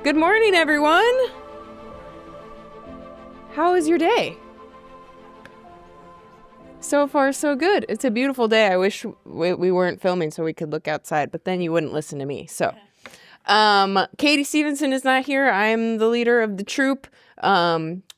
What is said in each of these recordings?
Good morning, everyone. How is your day? So far, so good. It's a beautiful day. I wish we weren't filming so we could look outside, but then you wouldn't listen to me. So, Katie Stevenson is not here. I'm the leader of the troop.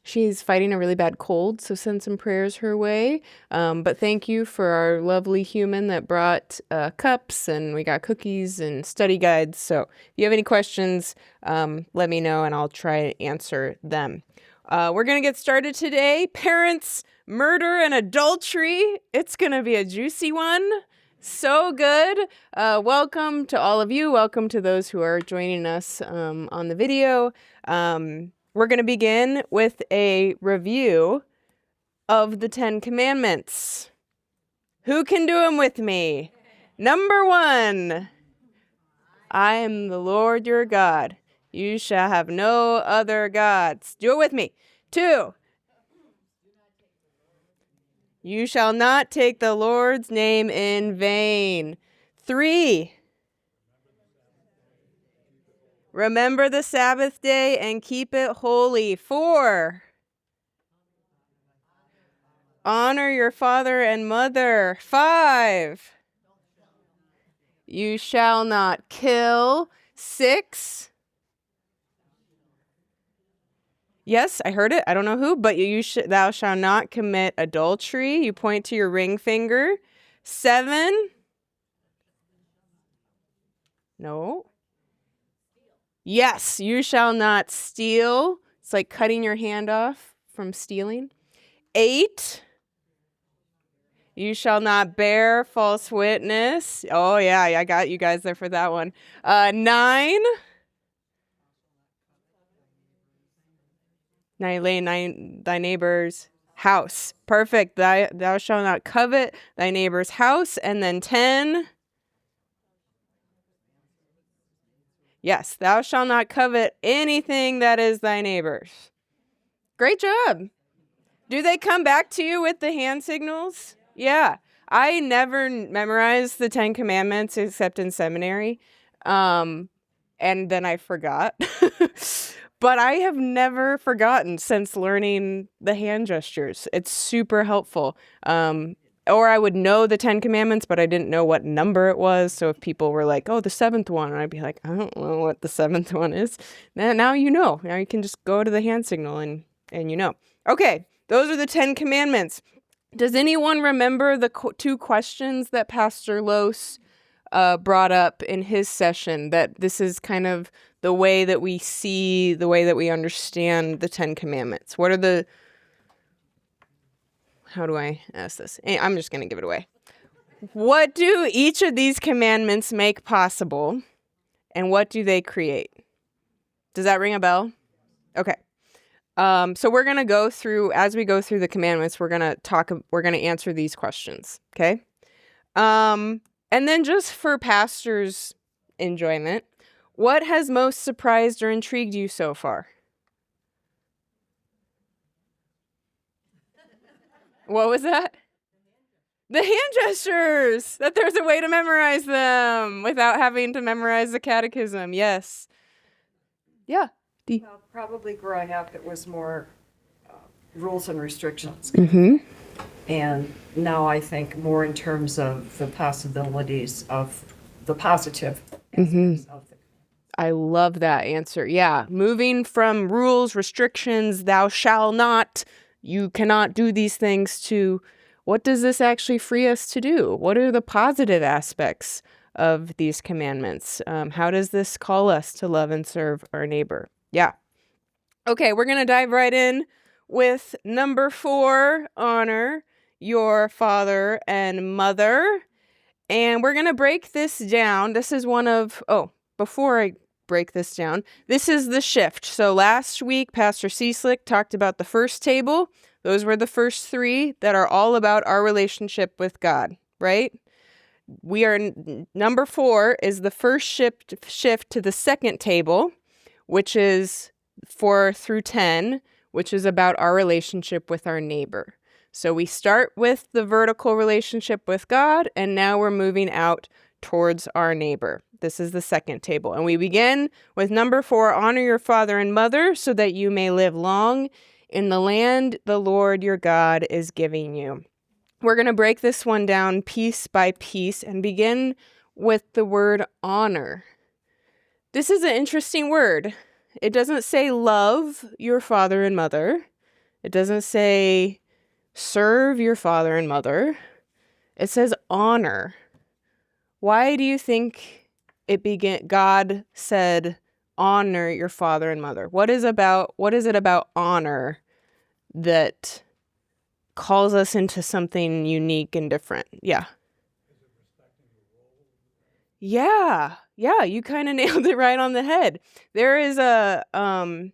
She's fighting a really bad cold, so send some prayers her way. But thank you for our lovely human that brought cups, and we got cookies and study guides. So if you have any questions, let me know and I'll try to answer them. We're going to get started today. Parents, murder, and adultery. It's going to be a juicy one. So good. Welcome to all of you. Welcome to those who are joining us on the video. We're going to begin with a review of the 10 Commandments. Who can do them with me? Number 1, I am the Lord your God. You shall have no other gods. Do it with me. 2, you shall not take the Lord's name in vain. 3, remember the Sabbath day and keep it holy. 4, honor your father and mother. 5, you shall not kill. 6, yes, I heard it. I don't know who, but thou shalt not commit adultery. You point to your ring finger. 7, no. Yes, you shall not steal. It's like cutting your hand off from stealing. 8, you shall not bear false witness. Oh, yeah, I got you guys there for that one. 9, thy neighbor's house. Perfect. Thou shalt not covet thy neighbor's house. And then 10, yes, thou shalt not covet anything that is thy neighbor's. Great job. Do they come back to you with the hand signals? Yeah. I never memorized the 10 Commandments except in seminary. And then I forgot. But I have never forgotten since learning the hand gestures. It's super helpful. Or I would know the 10 Commandments, but I didn't know what number it was. So if people were like, oh, the 7th one, I'd be like, I don't know what the 7th one is. Now you know. Now you can just go to the hand signal and you know. Okay, those are the 10 Commandments. Does anyone remember the 2 questions that Pastor Los brought up in his session, that this is kind of the way that we see, the way that we understand the 10 Commandments? What are how do I ask this? I'm just going to give it away. What do each of these commandments make possible, and what do they create? Does that ring a bell? Okay. So we're going to go through, as we go through the commandments, we're going to answer these questions. Okay. And then just for pastor's enjoyment, what has most surprised or intrigued you so far? What was that? The hand gestures, that there's a way to memorize them without having to memorize the catechism. Yes. Yeah. Well, probably growing up, it was more rules and restrictions. Mm-hmm. And now I think more in terms of the possibilities of the positive aspects of the. I love that answer. Yeah. Moving from rules, restrictions, thou shalt not, you cannot do these things, to what does this actually free us to do? What are the positive aspects of these commandments? How does this call us to love and serve our neighbor? Yeah. Okay, we're going to dive right in with number 4, honor your father and mother. And we're going to break this down. This is one of, before I break this down, this is the shift. So last week, Pastor Cieslik talked about the first table. Those were the first 3 that are all about our relationship with God, right? We are, number 4 is the first shift to the second table, which is 4 through 10, which is about our relationship with our neighbor. So we start with the vertical relationship with God, and now we're moving out towards our neighbor. This is the second table. And we begin with number 4, honor your father and mother so that you may live long in the land the Lord your God is giving you. We're going to break this one down piece by piece and begin with the word honor. This is an interesting word. It doesn't say love your father and mother. It doesn't say serve your father and mother. It says honor. Why do you think God said honor your father and mother? What is it about honor that calls us into something unique and different? Yeah. Yeah, you kind of nailed it right on the head. There is I'm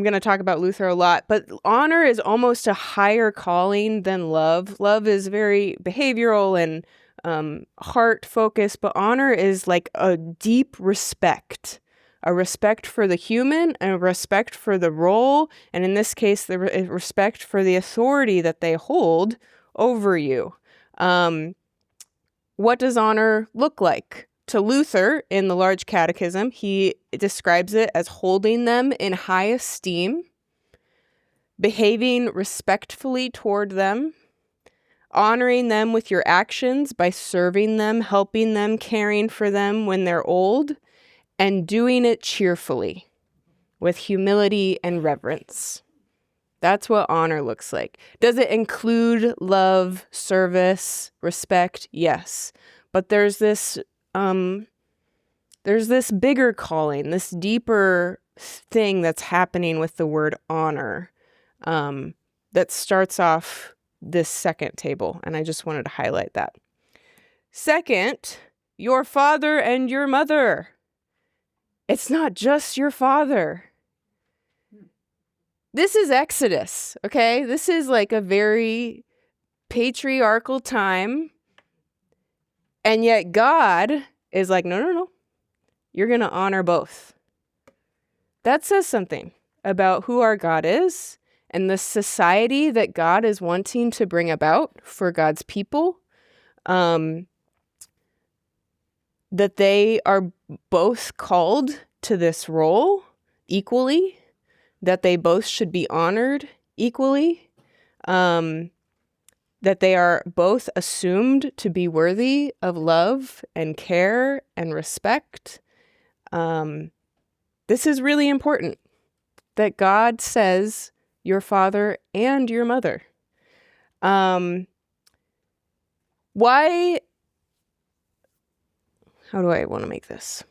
going to talk about Luther a lot, but honor is almost a higher calling than love. Love is very behavioral and heart focused, but honor is like a deep respect, a respect for the human and a respect for the role, and in this case, the respect for the authority that they hold over you. What does honor look like? To Luther, in the Large Catechism, he describes it as holding them in high esteem, behaving respectfully toward them, honoring them with your actions by serving them, helping them, caring for them when they're old, and doing it cheerfully with humility and reverence. That's what honor looks like. Does it include love, service, respect? Yes. But there's this bigger calling, this deeper thing that's happening with the word honor that starts off this second table. And I just wanted to highlight that. Second, your father and your mother. It's not just your father. This is Exodus, okay? This is like a very patriarchal time. And yet God is like, no. You're going to honor both. That says something about who our God is and the society that God is wanting to bring about for God's people. That they are both called to this role equally, that they both should be honored equally, that they are both assumed to be worthy of love and care and respect. This is really important, that God says your father and your mother. How do I want to make this?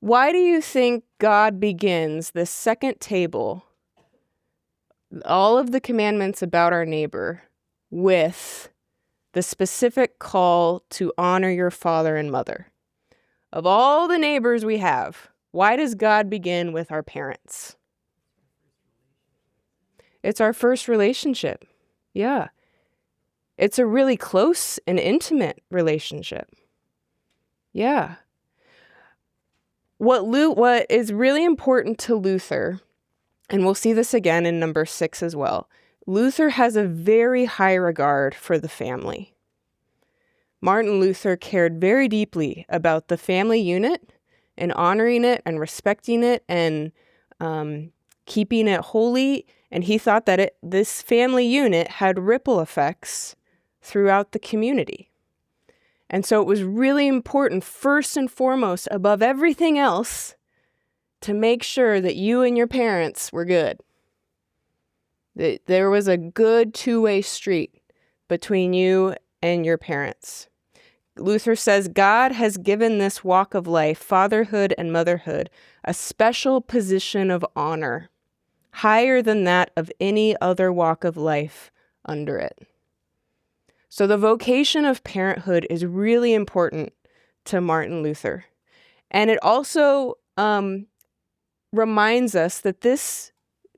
Why do you think God begins this second table, all of the commandments about our neighbor, with the specific call to honor your father and mother? Of all the neighbors we have, why does God begin with our parents? It's our first relationship. Yeah. It's a really close and intimate relationship. Yeah. What is really important to Luther, and we'll see this again in number 6 as well, Luther has a very high regard for the family. Martin Luther cared very deeply about the family unit and honoring it and respecting it and keeping it holy. And he thought that this family unit had ripple effects throughout the community. And so it was really important, first and foremost, above everything else, to make sure that you and your parents were good. That there was a good two-way street between you and your parents. Luther says God has given this walk of life, fatherhood and motherhood, a special position of honor, higher than that of any other walk of life under it. So the vocation of parenthood is really important to Martin Luther. And it also reminds us that this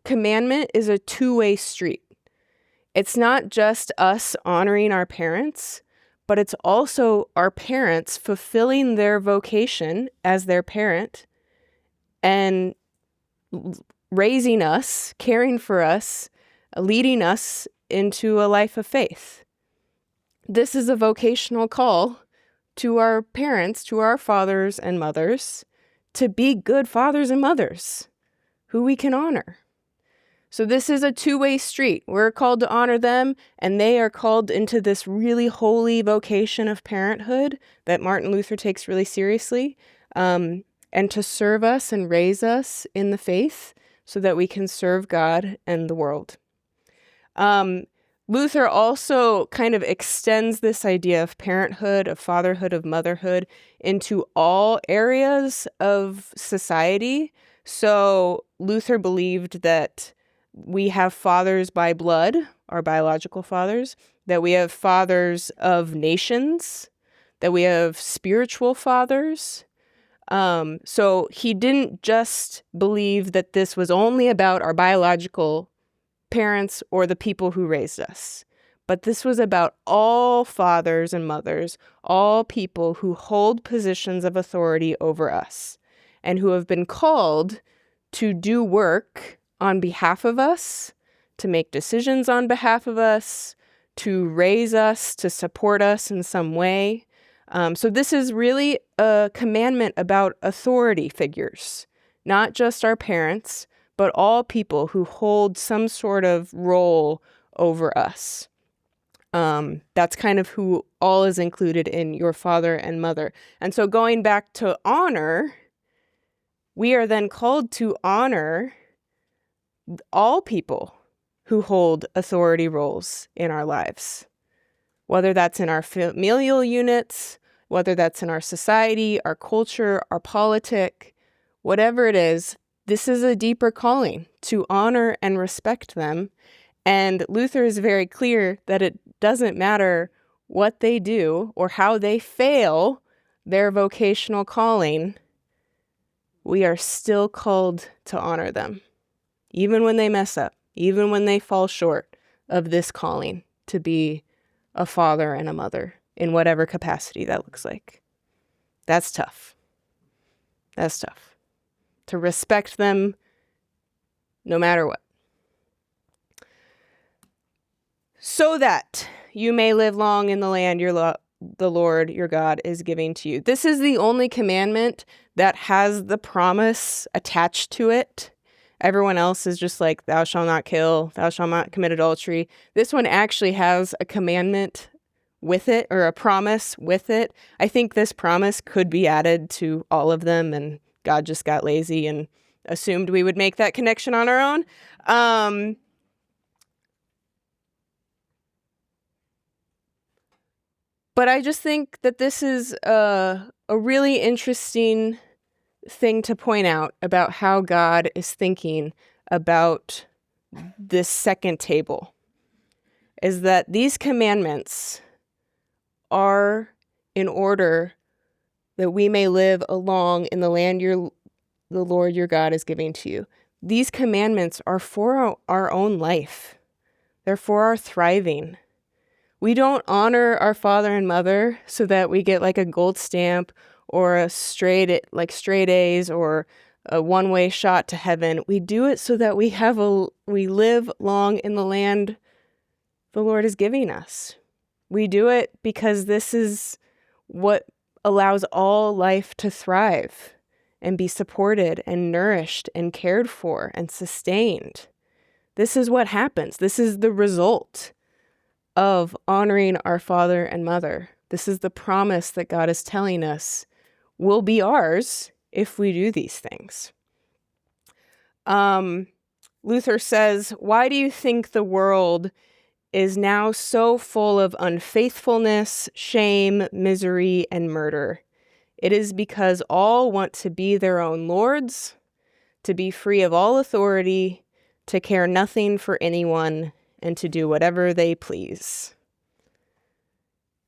commandment is a two-way street. It's not just us honoring our parents, but it's also our parents fulfilling their vocation as their parent and raising us, caring for us, leading us into a life of faith. This is a vocational call to our parents, to our fathers and mothers, to be good fathers and mothers who we can honor. So this is a two-way street. We're called to honor them, and they are called into this really holy vocation of parenthood that Martin Luther takes really seriously, and to serve us and raise us in the faith so that we can serve God and the world. Luther also kind of extends this idea of parenthood, of fatherhood, of motherhood into all areas of society. So Luther believed that we have fathers by blood, our biological fathers, that we have fathers of nations, that we have spiritual fathers. So he didn't just believe that this was only about our biological parents or the people who raised us, but this was about all fathers and mothers, all people who hold positions of authority over us and who have been called to do work on behalf of us, to make decisions on behalf of us, to raise us, to support us in some way. So this is really a commandment about authority figures, not just our parents, but all people who hold some sort of role over us. That's kind of who all is included in your father and mother. And so going back to honor, we are then called to honor all people who hold authority roles in our lives, whether that's in our familial units, whether that's in our society, our culture, our politic, whatever it is. This is a deeper calling to honor and respect them. And Luther is very clear that it doesn't matter what they do or how they fail their vocational calling, we are still called to honor them, even when they mess up, even when they fall short of this calling to be a father and a mother in whatever capacity that looks like. That's tough. That's tough. To respect them no matter what. So that you may live long in the land the Lord your God is giving to you. This is the only commandment that has the promise attached to it. Everyone else is just like, thou shalt not kill, thou shalt not commit adultery. This one actually has a commandment with it, or a promise with it. I think this promise could be added to all of them, and God just got lazy and assumed we would make that connection on our own. But I just think that this is a really interesting thing to point out about how God is thinking about this second table, is that these commandments are in order that we may live along in the land the Lord your God is giving to you. These commandments are for our own life. They're for our thriving. We don't honor our father and mother so that we get like a gold stamp or a straight A's or a one-way shot to heaven. We do it so that we live long in the land the Lord is giving us. We do it because this is what allows all life to thrive and be supported and nourished and cared for and sustained. This is what happens. This is the result of honoring our father and mother. This is the promise that God is telling us will be ours if we do these things. Luther says, why do you think the world is now so full of unfaithfulness, shame, misery, and murder? It is because all want to be their own lords, to be free of all authority, to care nothing for anyone, and to do whatever they please.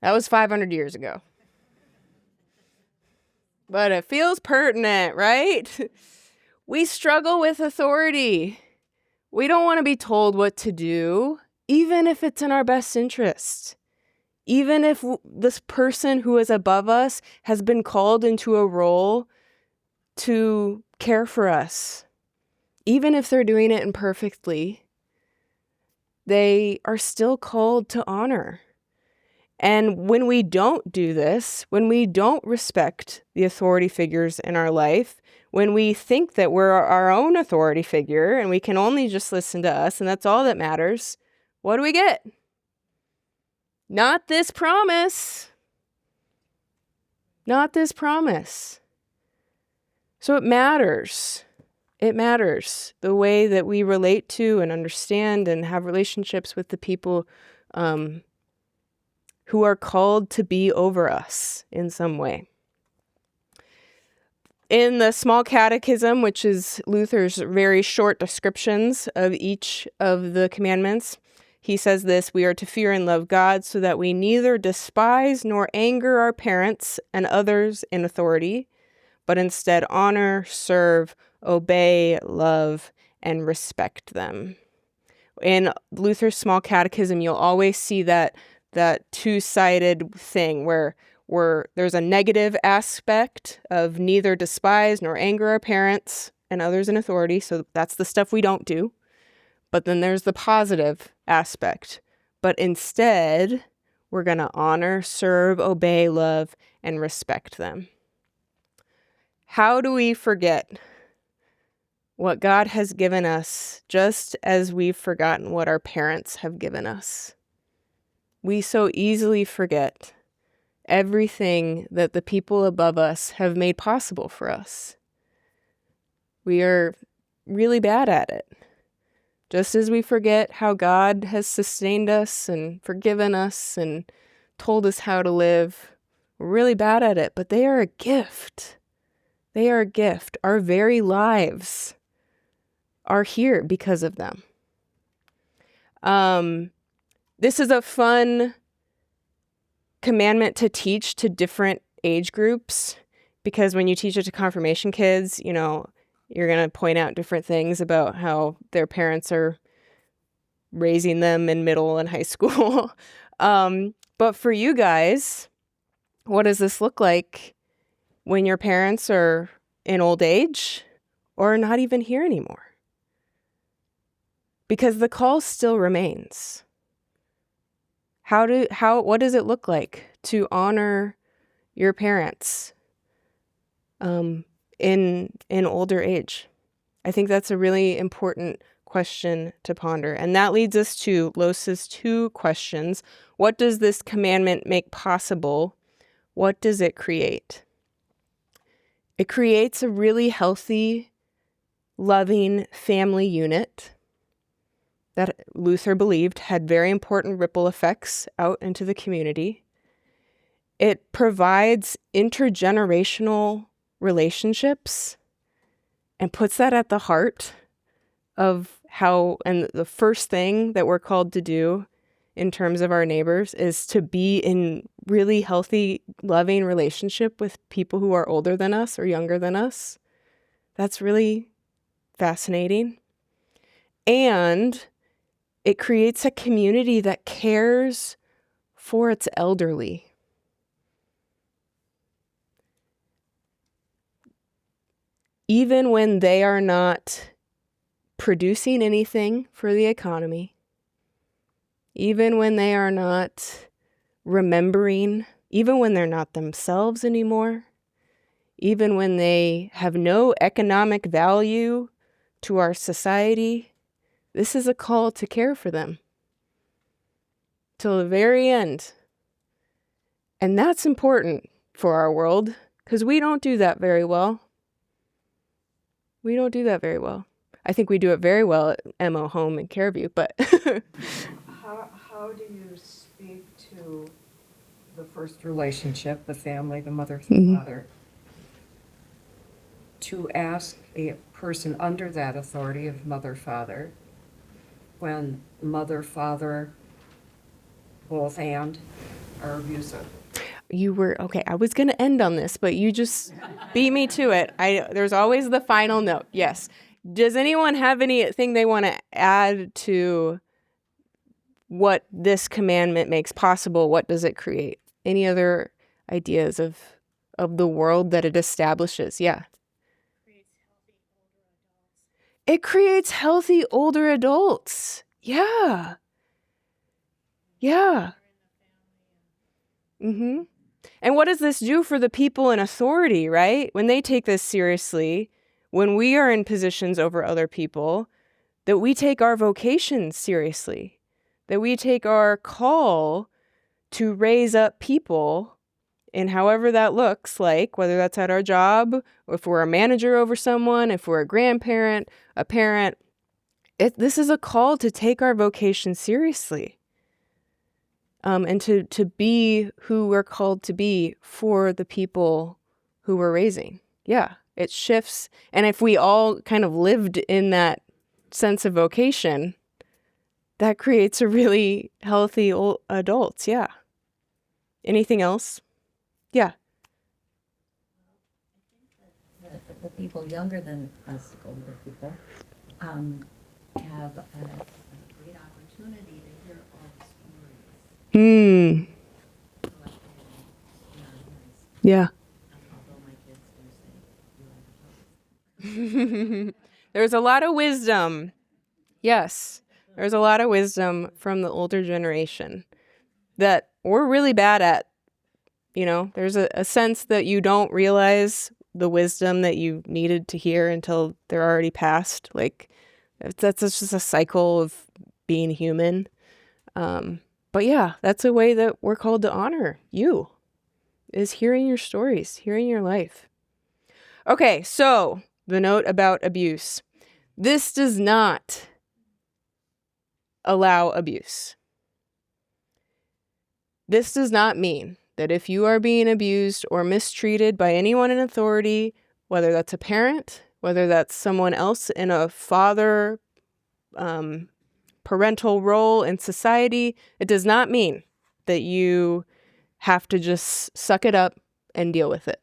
That was 500 years ago. But it feels pertinent, right? We struggle with authority. We don't want to be told what to do, even if it's in our best interest. Even if this person who is above us has been called into a role to care for us, even if they're doing it imperfectly, they are still called to honor. And when we don't do this, when we don't respect the authority figures in our life, when we think that we're our own authority figure and we can only just listen to us and that's all that matters, what do we get? Not this promise. Not this promise. So it matters. It matters the way that we relate to and understand and have relationships with the people who are called to be over us in some way. In the Small Catechism, which is Luther's very short descriptions of each of the commandments, he says this: we are to fear and love God so that we neither despise nor anger our parents and others in authority, but instead honor, serve, obey, love, and respect them. In Luther's Small Catechism, you'll always see that two-sided thing where there's a negative aspect of neither despise nor anger our parents and others in authority. So that's the stuff we don't do. But then there's the positive aspect. But instead, we're going to honor, serve, obey, love, and respect them. How do we forget what God has given us just as we've forgotten what our parents have given us? We so easily forget everything that the people above us have made possible for us. We are really bad at it. Just as we forget how God has sustained us and forgiven us and told us how to live, we're really bad at it, but they are a gift. They are a gift. Our very lives are here because of them. This is a fun commandment to teach to different age groups, because when you teach it to confirmation kids, you're going to point out different things about how their parents are raising them in middle and high school. But for you guys, what does this look like when your parents are in old age or not even here anymore? Because the call still remains. What does it look like to honor your parents in older age? I think that's a really important question to ponder. And that leads us to Los's 2 questions. What does this commandment make possible? What does it create? It creates a really healthy, loving family unit that Luther believed had very important ripple effects out into the community. It provides intergenerational relationships and puts that at the heart of and the first thing that we're called to do in terms of our neighbors is to be in really healthy, loving relationship with people who are older than us or younger than us. That's really fascinating. And it creates a community that cares for its elderly. Even when they are not producing anything for the economy, even when they are not remembering, even when they're not themselves anymore, even when they have no economic value to our society, this is a call to care for them till the very end. And that's important for our world because we don't do that very well. We don't do that very well. I think we do it very well at MO Home in Careview, but how do you speak to the first relationship, the family, the mother, the father, to ask a person under that authority of mother, father, when mother, father, both and are abusive? Okay, I was going to end on this, but you just beat me to it. There's always the final note. Yes. Does anyone have anything they want to add to what this commandment makes possible, what does it create? Any other ideas of the world that it establishes? Yeah. It creates healthy older adults. Yeah. Yeah. Mm-hmm. And what does this do for the people in authority, right? When they take this seriously, when we are in positions over other people, that we take our vocation seriously, that we take our call to raise up people in however that looks like, whether that's at our job, or if we're a manager over someone, if we're a grandparent, a parent. This is a call to take our vocation seriously. And to be who we're called to be for the people who we're raising. Yeah, it shifts. And if we all kind of lived in that sense of vocation, that creates a really healthy old adults. Yeah. Anything else? Yeah. The people younger than us older people have a great opportunity to hear old stories. Hmm. Like in our lives. Yeah. Although my kids do say, There's a lot of wisdom. Yes. There's a lot of wisdom from the older generation that we're really bad at. You know, there's a sense that you don't realize the wisdom that you needed to hear until they're already past. Like, that's just a cycle of being human. But yeah, that's a way that we're called to honor you, is hearing your stories, hearing your life. Okay, so the note about abuse. This does not allow abuse. This does not mean that if you are being abused or mistreated by anyone in authority, whether that's a parent, whether that's someone else in a father, parental role in society, it does not mean that you have to just suck it up and deal with it.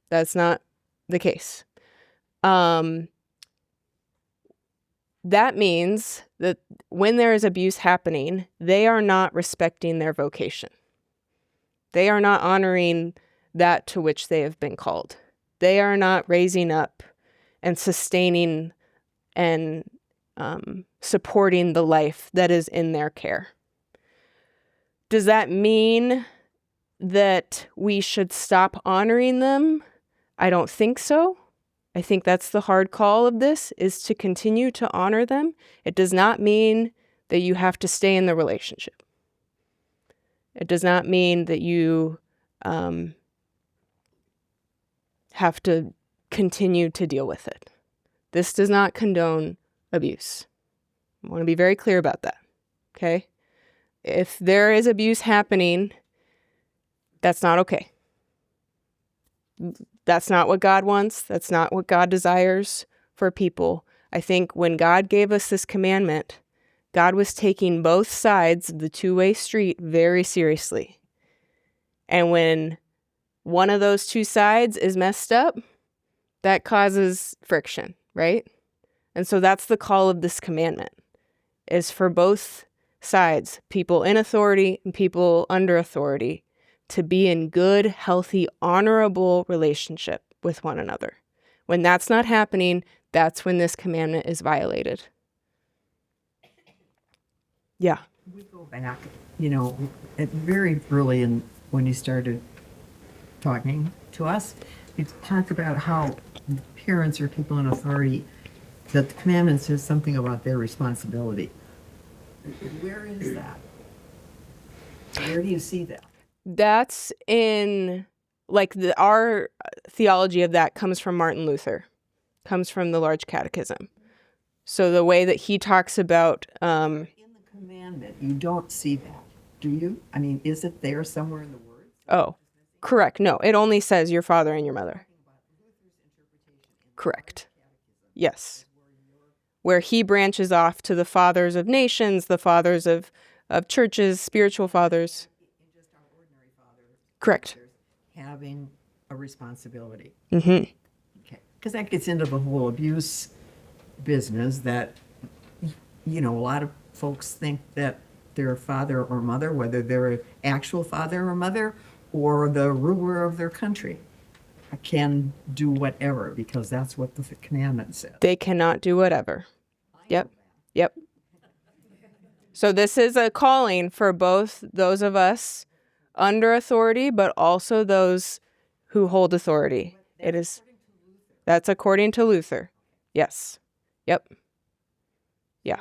That's not the case. That means that when there is abuse happening, they are not respecting their vocation. They are not honoring that to which they have been called. They are not raising up and sustaining and supporting the life that is in their care. Does that mean that we should stop honoring them? I don't think so. I think that's the hard call of this, is to continue to honor them. It does not mean that you have to stay in the relationship. It does not mean that you have to continue to deal with it. This does not condone abuse. I want to be very clear about that, okay? If there is abuse happening, that's not okay. That's not what God wants. That's not what God desires for people. I think when God gave us this commandment, God was taking both sides of the two-way street very seriously. And when one of those two sides is messed up, that causes friction, right? And so that's the call of this commandment, is for both sides, people in authority and people under authority, to be in good, healthy, honorable relationship with one another. When that's not happening, that's when this commandment is violated. Yeah. We go back, very early in when you started talking to us, you talked about how parents or people in authority, that the commandment says something about their responsibility. Where is that? Where do you see that? That's in, our theology of that comes from Martin Luther, comes from the Large Catechism. So the way that he talks about... in the commandment, you don't see that, do you? I mean, is it there somewhere in the words? Oh, correct. No, it only says your father and your mother. Correct. Yes. Where he branches off to the fathers of nations, the fathers of churches, spiritual fathers. Just our ordinary fathers. Correct. Having a responsibility. Mm-hmm. Okay. Because that gets into the whole abuse business that, a lot of folks think that their father or mother, whether they're an actual father or mother or the ruler of their country, can do whatever, because that's what the commandment says. They cannot do whatever. Yep. Yep. So this is a calling for both those of us under authority, but also those who hold authority. That's according to Luther. Yes. Yep. Yeah.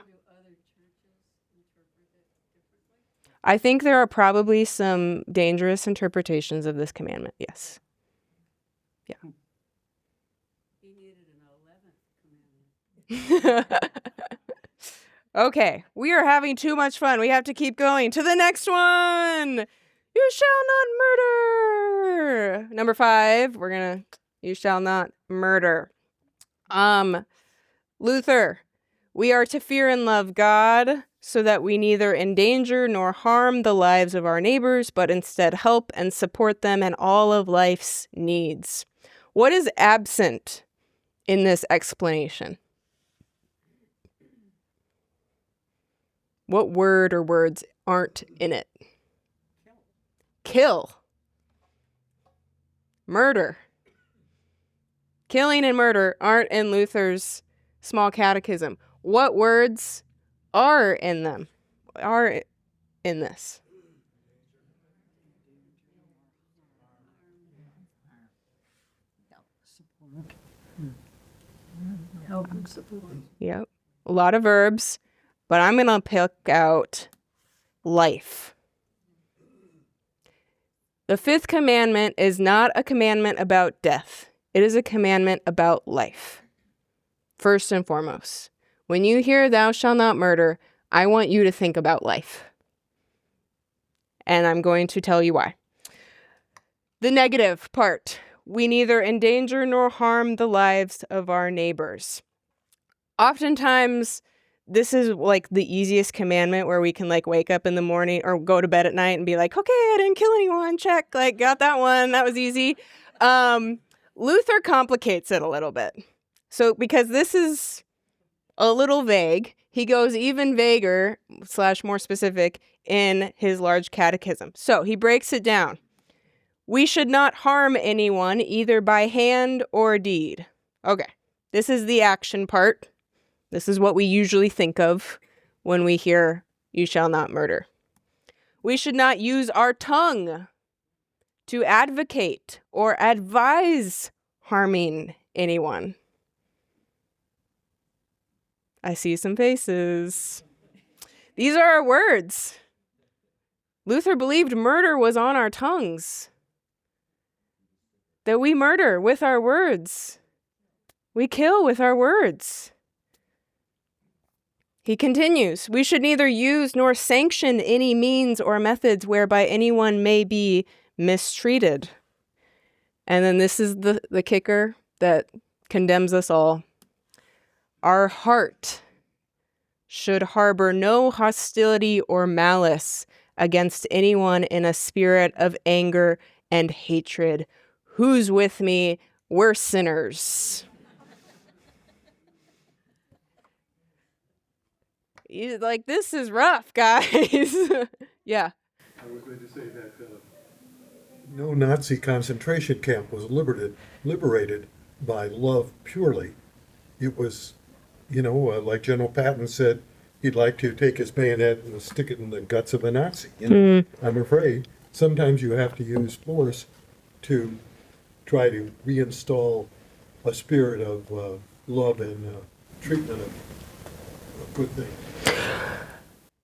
I think there are probably some dangerous interpretations of this commandment. Yes. Yeah. Okay, we are having too much fun. We have to keep going to the next one. You shall not murder. Number 5, you shall not murder. Luther, we are to fear and love God so that we neither endanger nor harm the lives of our neighbors, but instead help and support them in all of life's needs. What is absent in this explanation? What word or words aren't in it? Kill. Murder. Killing and murder aren't in Luther's small catechism. What words are in them? Are in this? Help and support. Yep. A lot of verbs, but I'm going to pick out life. The 5th commandment is not a commandment about death. It is a commandment about life. First and foremost, when you hear thou shalt not murder, I want you to think about life. And I'm going to tell you why. The negative part, we neither endanger nor harm the lives of our neighbors. Oftentimes, this is like the easiest commandment where we can like wake up in the morning or go to bed at night and be like, okay, I didn't kill anyone. Check, like got that one. That was easy. Luther complicates it a little bit. So because this is a little vague, he goes even vaguer / more specific in his large catechism. So he breaks it down. We should not harm anyone either by hand or deed. Okay, this is the action part. This is what we usually think of when we hear you shall not murder. We should not use our tongue to advocate or advise harming anyone. I see some faces. These are our words. Luther believed murder was on our tongues. That we murder with our words. We kill with our words. He continues, we should neither use nor sanction any means or methods whereby anyone may be mistreated. And then this is the kicker that condemns us all. Our heart should harbor no hostility or malice against anyone in a spirit of anger and hatred. Who's with me? We're sinners. Like, this is rough, guys. Yeah. I was going to say that no Nazi concentration camp was liberated by love purely. It was, like General Patton said, he'd like to take his bayonet and stick it in the guts of a Nazi. I'm afraid sometimes you have to use force to try to reinstall a spirit of love and treatment of good things.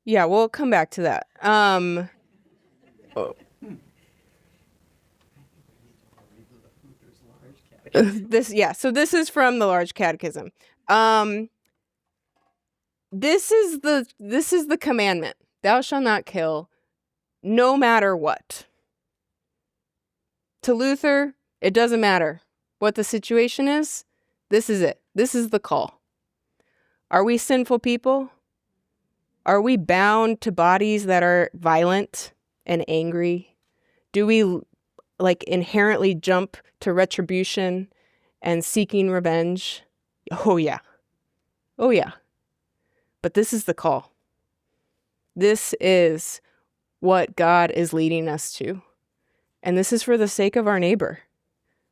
Yeah, we'll come back to that. So this is from the Large Catechism. This is the commandment. Thou shalt not kill, no matter what. To Luther, it doesn't matter what the situation is. This is it. This is the call. Are we sinful people? Are we bound to bodies that are violent and angry? Do we inherently jump to retribution and seeking revenge? Oh yeah. Oh yeah. But this is the call. This is what God is leading us to. And this is for the sake of our neighbor.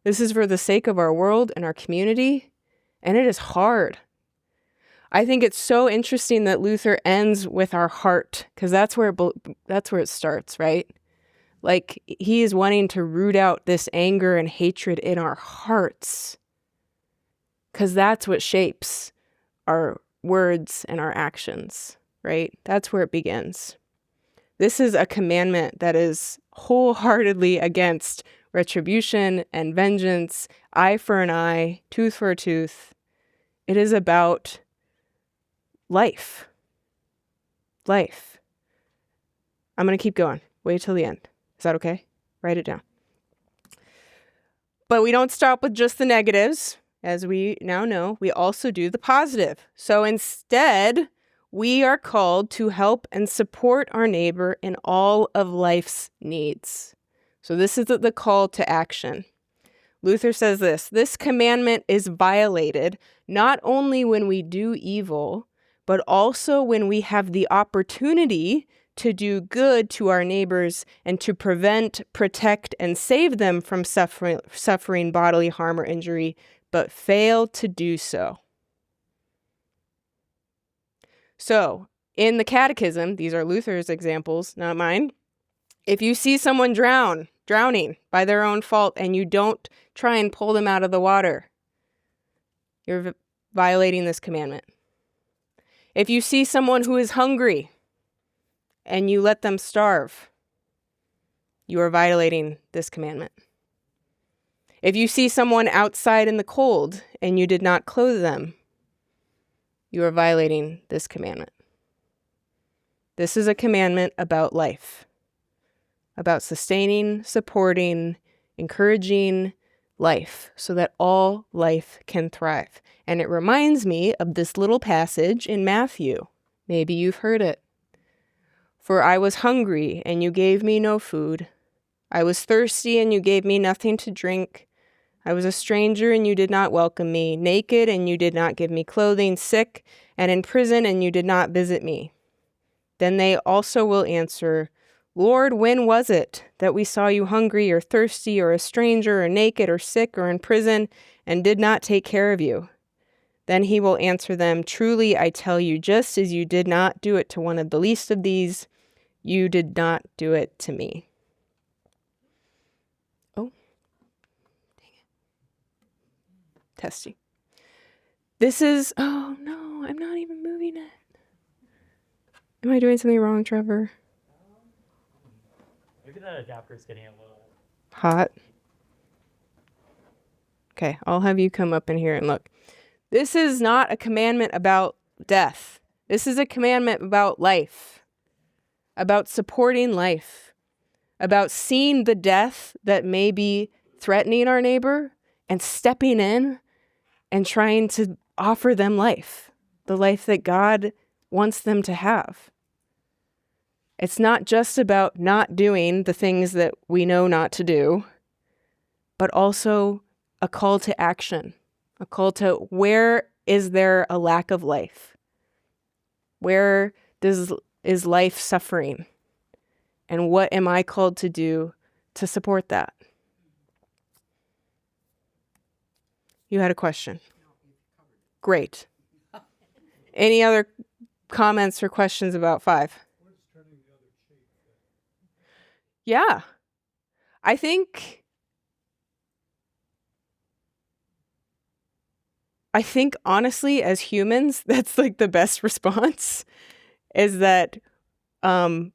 This is for the sake of our world and our community. And it is hard. I think it's so interesting that Luther ends with our heart, because that's where it starts, right? Like, he is wanting to root out this anger and hatred in our hearts, because that's what shapes our words and our actions, right? That's where it begins. This is a commandment that is wholeheartedly against retribution and vengeance, eye for an eye, tooth for a tooth. It is about life. Life. I'm going to keep going. Wait till the end. Is that okay? Write it down. But we don't stop with just the negatives. As we now know, we also do the positive. So instead, we are called to help and support our neighbor in all of life's needs. So this is the call to action. Luther says this commandment is violated not only when we do evil, but also when we have the opportunity to do good to our neighbors and to prevent, protect, and save them from suffering bodily harm or injury, but fail to do so. So, in the Catechism, these are Luther's examples, not mine. If you see someone drowning by their own fault, and you don't try and pull them out of the water, you're violating this commandment. If you see someone who is hungry and you let them starve, you are violating this commandment. If you see someone outside in the cold and you did not clothe them, you are violating this commandment. This is a commandment about life, about sustaining, supporting, encouraging life so that all life can thrive. And it reminds me of this little passage in Matthew. Maybe you've heard it. For I was hungry, and you gave me no food. I was thirsty, and you gave me nothing to drink. I was a stranger, and you did not welcome me. Naked, and you did not give me clothing. Sick, and in prison, and you did not visit me. Then they also will answer, Lord, when was it that we saw you hungry or thirsty or a stranger or naked or sick or in prison and did not take care of you? Then he will answer them, truly I tell you, just as you did not do it to one of the least of these, you did not do it to me. Oh, dang it. Testing. This is, oh no, I'm not even moving it. Am I doing something wrong, Trevor? Maybe that adapter is getting a little Hot. Okay, I'll have you come up in here and look. This is not a commandment about death. This is a commandment about life, about supporting life, about seeing the death that may be threatening our neighbor and stepping in and trying to offer them life, the life that God wants them to have. It's not just about not doing the things that we know not to do, but also a call to action, a call to where is there a lack of life? Where is life suffering? And what am I called to do to support that? You had a question. Great. Any other comments or questions about 5? Yeah. I think honestly, as humans, that's like the best response is that, and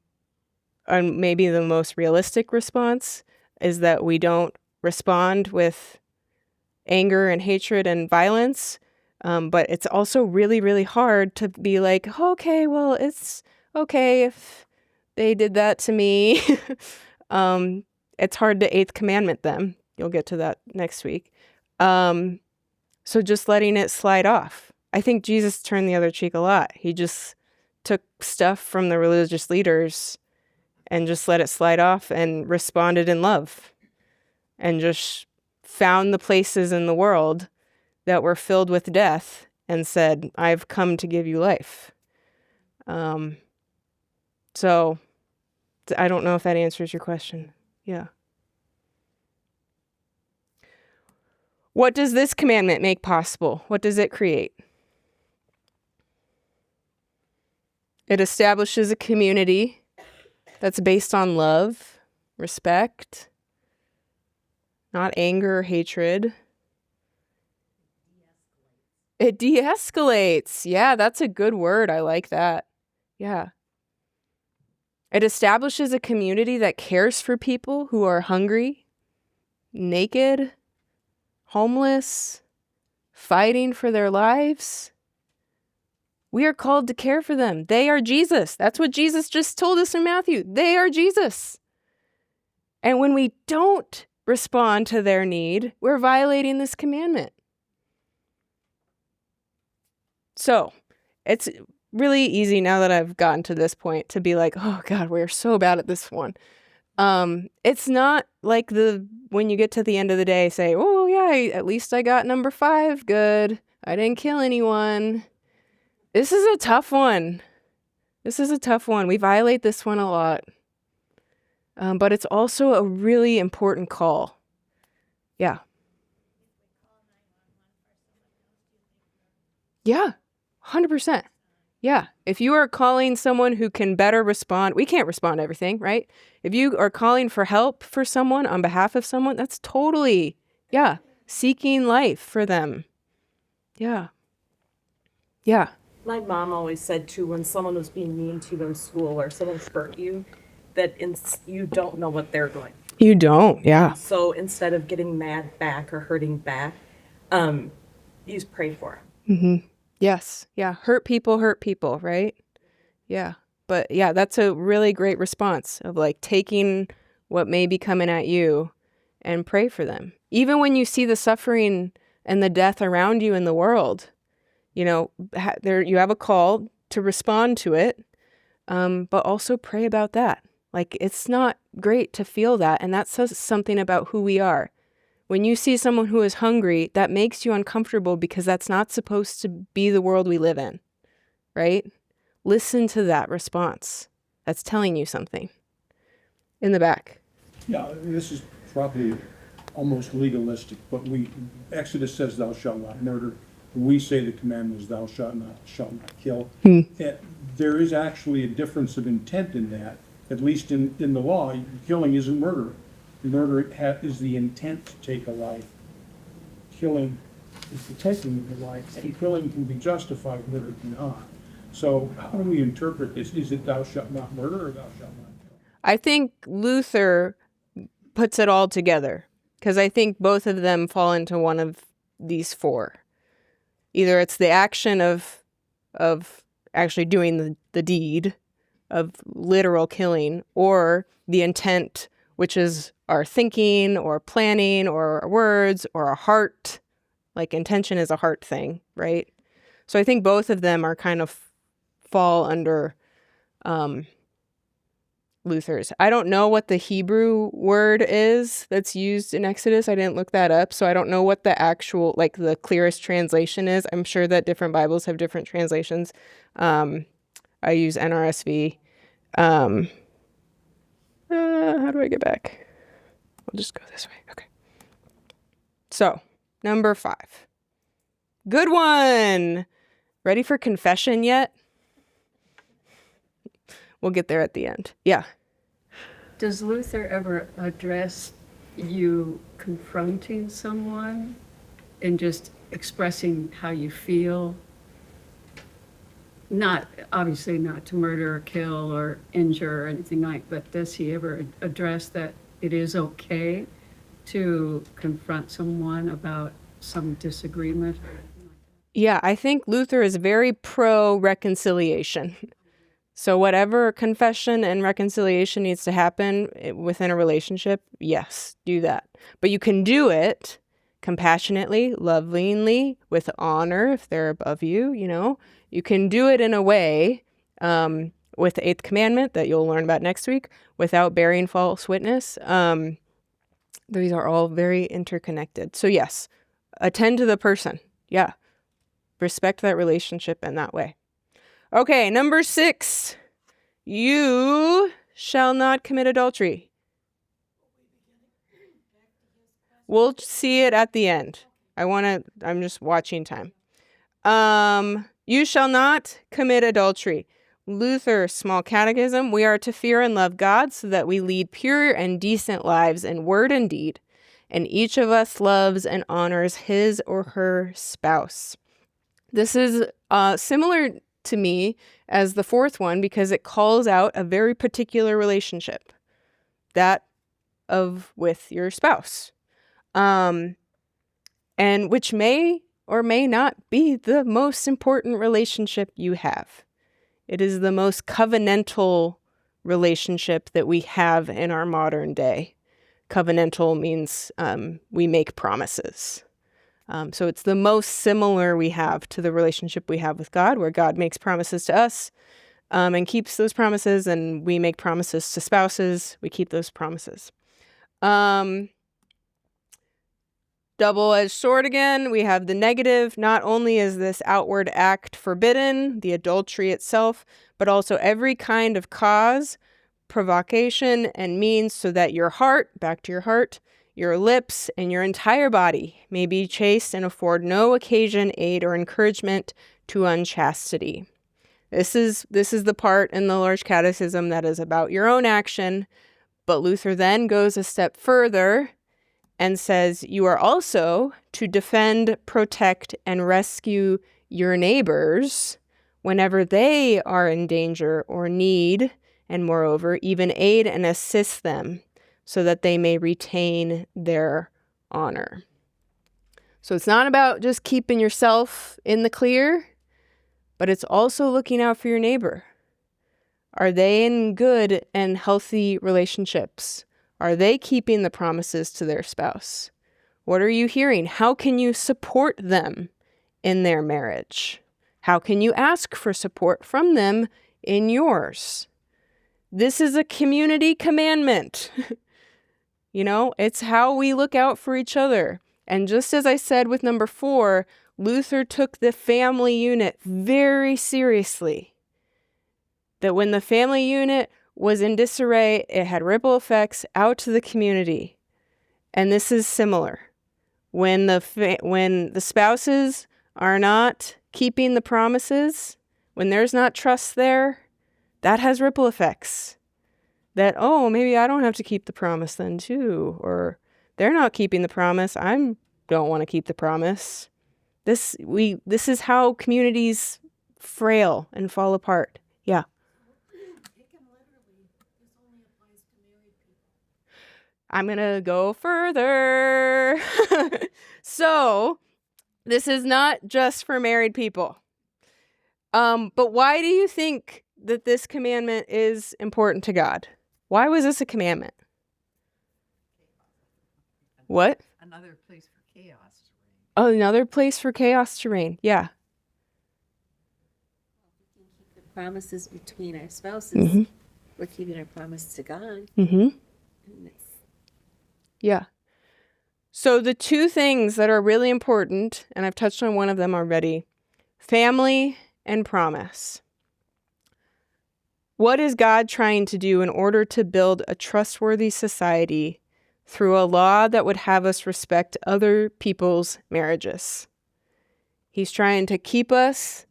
maybe the most realistic response is that we don't respond with anger and hatred and violence. But it's also really, really hard to be like, okay, well, it's okay if they did that to me. It's hard to 8th commandment them. You'll get to that next week. So just letting it slide off. I think Jesus turned the other cheek a lot. He just took stuff from the religious leaders and just let it slide off and responded in love and just found the places in the world that were filled with death and said, I've come to give you life. So I don't know if that answers your question. Yeah. What does this commandment make possible? What does it create? It establishes a community that's based on love, respect, not anger or hatred. It de-escalates. Yeah, that's a good word. I like that. Yeah. It establishes a community that cares for people who are hungry, naked, homeless, fighting for their lives. We are called to care for them. They are Jesus. That's what Jesus just told us in Matthew. They are Jesus. And when we don't respond to their need, we're violating this commandment. So it's really easy now that I've gotten to this point to be like, oh God, we're so bad at this one. It's not like when you get to the end of the day, say, oh yeah, at least I got number 5 good. I didn't kill anyone. This is a tough one. We violate this one a lot. But it's also a really important call. Yeah. Yeah, 100%. Yeah. If you are calling someone who can better respond, we can't respond to everything, right? If you are calling for help for someone on behalf of someone, that's totally, yeah, seeking life for them. Yeah. Yeah. My mom always said too, when someone was being mean to you in school or someone hurt you, that you don't know what they're going through. You don't, yeah. So instead of getting mad back or hurting back, you just pray for them. Mm-hmm. Yes. Yeah. Hurt people, right? Yeah. But yeah, that's a really great response of like taking what may be coming at you and pray for them. Even when you see the suffering and the death around you in the world, you know, you have a call to respond to it, but also pray about that. Like, it's not great to feel that. And that says something about who we are. When you see someone who is hungry, that makes you uncomfortable because that's not supposed to be the world we live in, right? Listen to that response. That's telling you something. In the back. Yeah, this is probably almost legalistic, but Exodus says thou shalt not murder. We say the commandment is thou shalt not kill. There is actually a difference of intent in that, at least in the law. Killing isn't murder. Murder is the intent to take a life. Killing is the taking of a life. And killing can be justified, murder cannot. So how do we interpret this? Is it thou shalt not murder or thou shalt not kill? I think Luther puts it all together because I think both of them fall into one of these 4. Either it's the action of actually doing the deed of literal killing, or the intent, which is our thinking or planning or our words or our heart. Like, intention is a heart thing, right? So I think both of them are kind of fall under Luther's. I don't know what the Hebrew word is that's used in Exodus. I didn't look that up, so I don't know what the actual, like, the clearest translation is. I'm sure that different Bibles have different translations. I use NRSV. How do I get back? I'll just go this way. Okay. So, number 5. Good one. Ready for confession yet? We'll get there at the end. Yeah. Does Luther ever address you confronting someone and just expressing how you feel? Not, obviously not to murder or kill or injure or anything like, but does he ever address that it is okay to confront someone about some disagreement? Yeah, I think Luther is very pro-reconciliation. So whatever confession and reconciliation needs to happen within a relationship, yes, do that. But you can do it compassionately, lovingly, with honor if they're above you, you know. You can do it in a way with the 8th commandment that you'll learn about next week without bearing false witness. These are all very interconnected. So yes, attend to the person. Yeah. Respect that relationship in that way. Okay, number 6. You shall not commit adultery. We'll see it at the end. I'm just watching time. You shall not commit adultery. Luther, Small Catechism, we are to fear and love God so that we lead pure and decent lives in word and deed, and each of us loves and honors his or her spouse. This is similar to me as the fourth one because it calls out a very particular relationship, that of with your spouse, and which may or may not be the most important relationship you have. It is the most covenantal relationship that we have in our modern day. Covenantal means we make promises. So it's the most similar we have to the relationship we have with God, where God makes promises to us and keeps those promises, and we make promises to spouses. We keep those promises. Double-edged sword again. We have the negative. Not only is this outward act forbidden, the adultery itself, but also every kind of cause, provocation, and means so that your heart, back to your heart, your lips, and your entire body may be chaste and afford no occasion, aid, or encouragement to unchastity. This is the part in the Large Catechism that is about your own action, but Luther then goes a step further and says you are also to defend, protect, and rescue your neighbors whenever they are in danger or need, and moreover, even aid and assist them so that they may retain their honor. So it's not about just keeping yourself in the clear, but it's also looking out for your neighbor. Are they in good and healthy relationships? Are they keeping the promises to their spouse? What are you hearing? How can you support them in their marriage? How can you ask for support from them in yours? This is a community commandment. It's how we look out for each other. And just as I said with number 4, Luther took the family unit very seriously. That when the family unit was in disarray, it had ripple effects out to the community. And this is similar. When the spouses are not keeping the promises, when there's not trust there, that has ripple effects. That, maybe I don't have to keep the promise then too. Or they're not keeping the promise. I don't want to keep the promise. This is how communities frail and fall apart. Yeah. I'm going to go further. So, this is not just for married people. But why do you think that this commandment is important to God? Why was this a commandment? What? Another place for chaos to reign. Oh, another place for chaos to reign. Yeah. The promises between our spouses. Mm-hmm. We're keeping our promise to God. Mm-hmm. And it's Yeah. So the two things that are really important, and I've touched on one of them already, family and promise. What is God trying to do in order to build a trustworthy society through a law that would have us respect other people's marriages? He's trying to keep us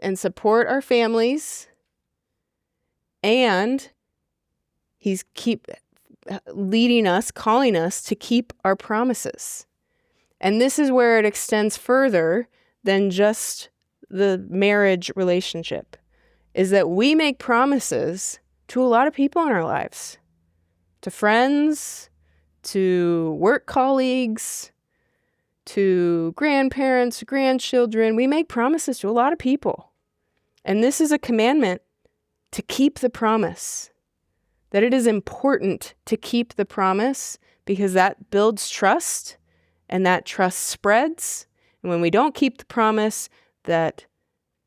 and support our families, and he's leading us, calling us to keep our promises. And this is where it extends further than just the marriage relationship, is that we make promises to a lot of people in our lives, to friends, to work colleagues, to grandparents, grandchildren. We make promises to a lot of people. And this is a commandment to keep the promise. That it is important to keep the promise because that builds trust and that trust spreads. And when we don't keep the promise, that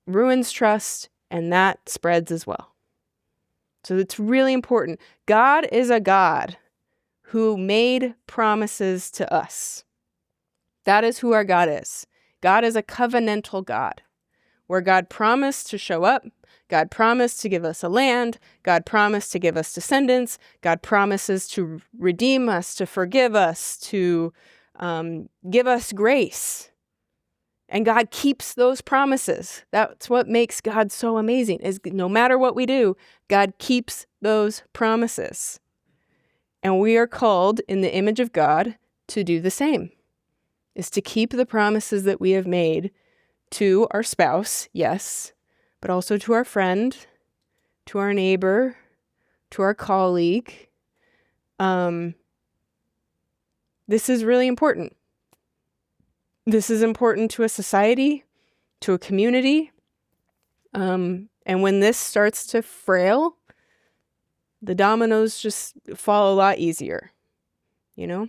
ruins trust and that spreads as well. So it's really important. God is a God who made promises to us. That is who our God is. God is a covenantal God, where God promised to show up. God promised to give us a land. God promised to give us descendants. God promises to redeem us, to forgive us, to give us grace. And God keeps those promises. That's what makes God so amazing, is no matter what we do, God keeps those promises. And we are called in the image of God to do the same, is to keep the promises that we have made to our spouse, yes, but also to our friend, to our neighbor, to our colleague. This is really important. This is important to a society, to a community. And when this starts to frail, the dominoes just fall a lot easier, you know?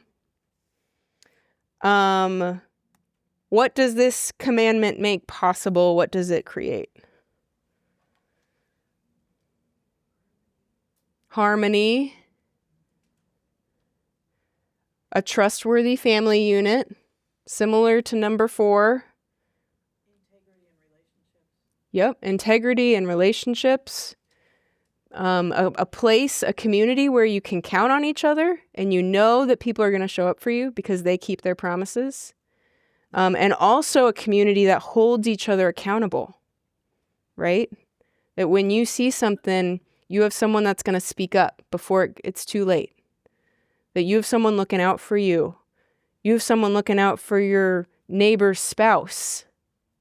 What does this commandment make possible? What does it create? Harmony, a trustworthy family unit, similar to number 4. Yep, integrity and relationships. A place, a community where you can count on each other and you know that people are going to show up for you because they keep their promises. And also a community that holds each other accountable, right? That when you see something, you have someone that's going to speak up before it's too late. That you have someone looking out for you. You have someone looking out for your neighbor's spouse,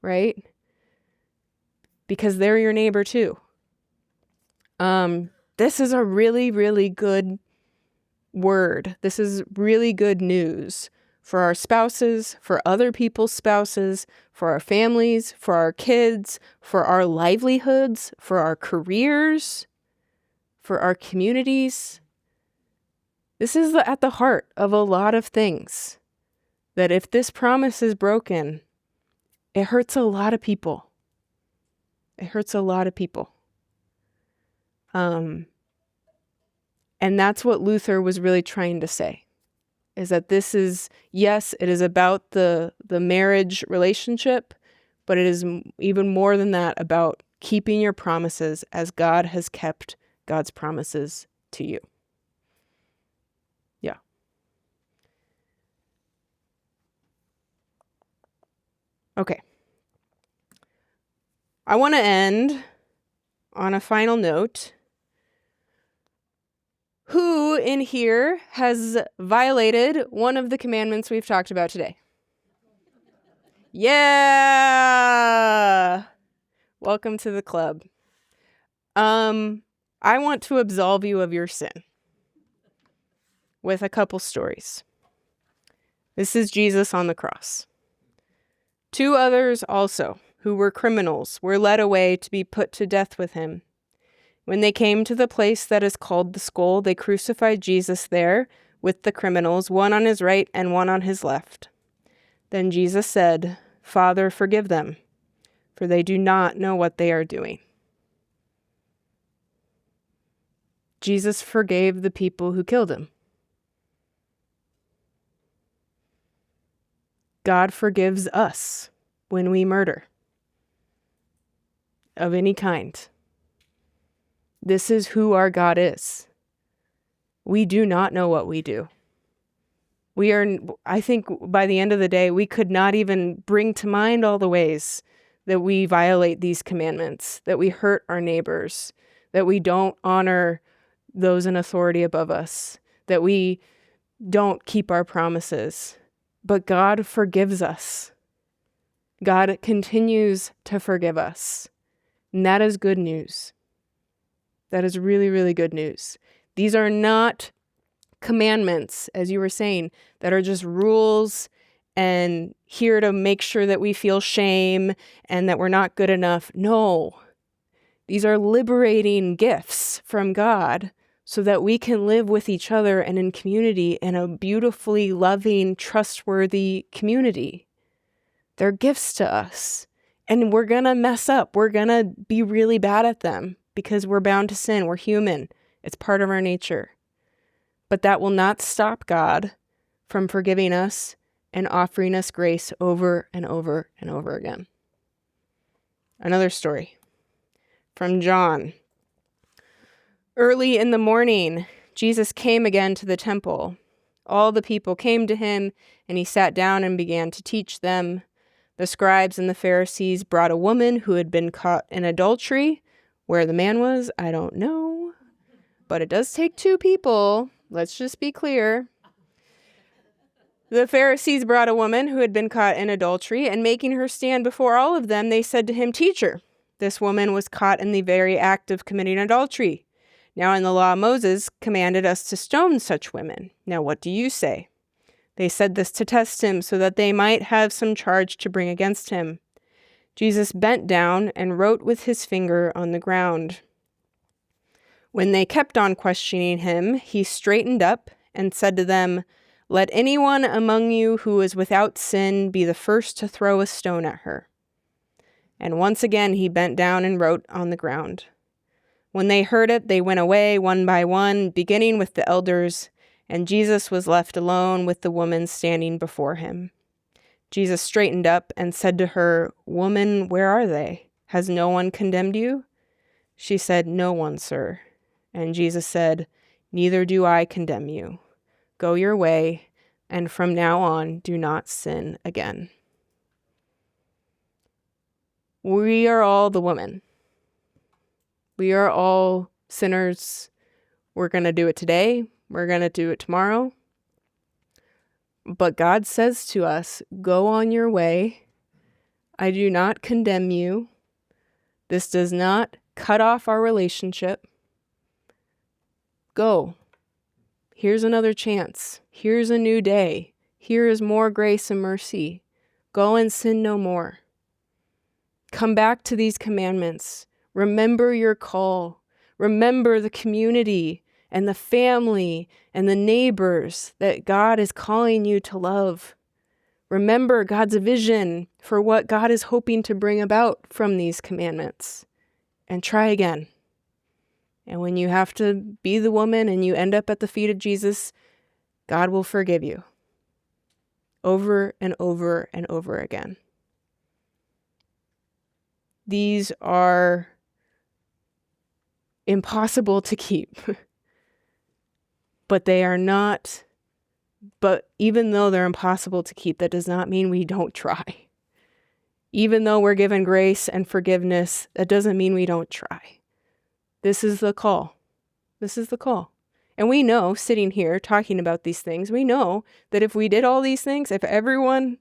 right? Because they're your neighbor too. This is a really, really good word. This is really good news for our spouses, for other people's spouses, for our families, for our kids, for our livelihoods, for our careers, for our communities. This is at the heart of a lot of things. That if this promise is broken, it hurts a lot of people. It hurts a lot of people. And that's what Luther was really trying to say, is that this is, yes, it is about the marriage relationship, but it is even more than that about keeping your promises as God has kept God's promises to you. Yeah. Okay. I want to end on a final note. Who in here has violated one of the commandments we've talked about today? Yeah! Welcome to the club. I want to absolve you of your sin with a couple stories. This is Jesus on the cross. 2 others also, who were criminals, were led away to be put to death with him. When they came to the place that is called the Skull, they crucified Jesus there with the criminals, one on his right and one on his left. Then Jesus said, "Father, forgive them, for they do not know what they are doing." Jesus forgave the people who killed him. God forgives us when we murder of any kind. This is who our God is. We do not know what we do. I think by the end of the day, we could not even bring to mind all the ways that we violate these commandments, that we hurt our neighbors, that we don't honor those in authority above us, that we don't keep our promises. But God forgives us. God continues to forgive us. And that is good news. That is really, really good news. These are not commandments, as you were saying, that are just rules and here to make sure that we feel shame and that we're not good enough. No, these are liberating gifts from God so that we can live with each other and in community in a beautifully loving, trustworthy community. They're gifts to us. And we're going to mess up. We're going to be really bad at them because we're bound to sin. We're human. It's part of our nature. But that will not stop God from forgiving us and offering us grace over and over and over again. Another story. from John. Early in the morning, Jesus came again to the temple. All the people came to him, and he sat down and began to teach them. The scribes and the Pharisees brought a woman who had been caught in adultery. Where the man was, I don't know. But it does take two people. Let's just be clear. The Pharisees brought a woman who had been caught in adultery, and making her stand before all of them, they said to him, "Teacher, this woman was caught in the very act of committing adultery. Now in the law, Moses commanded us to stone such women. Now what do you say?" They said this to test him, so that they might have some charge to bring against him. Jesus bent down and wrote with his finger on the ground. When they kept on questioning him, he straightened up and said to them, "Let anyone among you who is without sin be the first to throw a stone at her." And once again he bent down and wrote on the ground. When they heard it, they went away one by one, beginning with the elders, and Jesus was left alone with the woman standing before him. Jesus straightened up and said to her, "Woman, where are they? Has no one condemned you?" She said, "No one, sir." And Jesus said, "Neither do I condemn you. Go your way, and from now on, do not sin again." We are all the woman. We are all sinners. We're going to do it today. We're going to do it tomorrow. But God says to us, go on your way. I do not condemn you. This does not cut off our relationship. Go. Here's another chance. Here's a new day. Here is more grace and mercy. Go and sin no more. Come back to these commandments. Remember your call. Remember the community and the family and the neighbors that God is calling you to love. Remember God's vision for what God is hoping to bring about from these commandments. And try again. And when you have to be the woman and you end up at the feet of Jesus, God will forgive you. Over and over and over again. These are impossible to keep. But they are not, but even though they're impossible to keep, that does not mean we don't try. Even though we're given grace and forgiveness, that doesn't mean we don't try. This is the call. This is the call. And we know, sitting here talking about these things, we know that if we did all these things, if everyone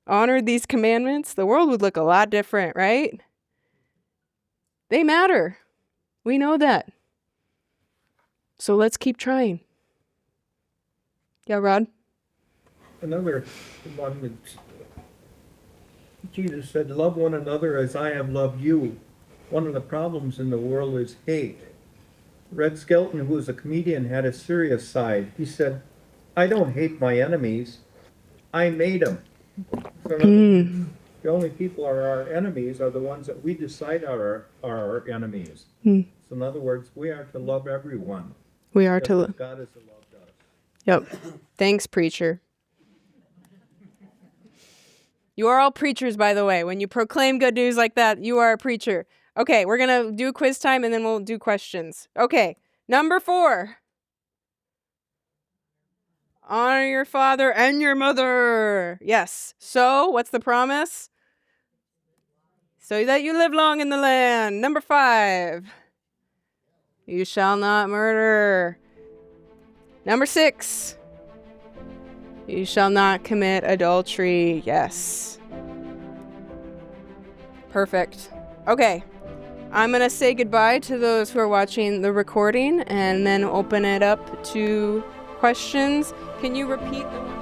honored these commandments, the world would look a lot different, right? They matter. We know that. So let's keep trying. Yeah, Rod? Another one that Jesus said, "Love one another as I have loved you." One of the problems in the world is hate. Red Skelton, who was a comedian, had a serious side. He said, "I don't hate my enemies. I made them." So the only people are our enemies are the ones that we decide are our enemies. So in other words, we are to love everyone. We are to love. God has loved us. Yep. Thanks, preacher. You are all preachers, by the way. When you proclaim good news like that, you are a preacher. Okay, we're going to do quiz time and then we'll do questions. Okay, number 4. Honor your father and your mother. Yes. So, what's the promise? So that you live long in the land. Number 5. You shall not murder. Number 6. You shall not commit adultery. Yes. Perfect. Okay. I'm going to say goodbye to those who are watching the recording and then open it up to questions. Can you repeat the one?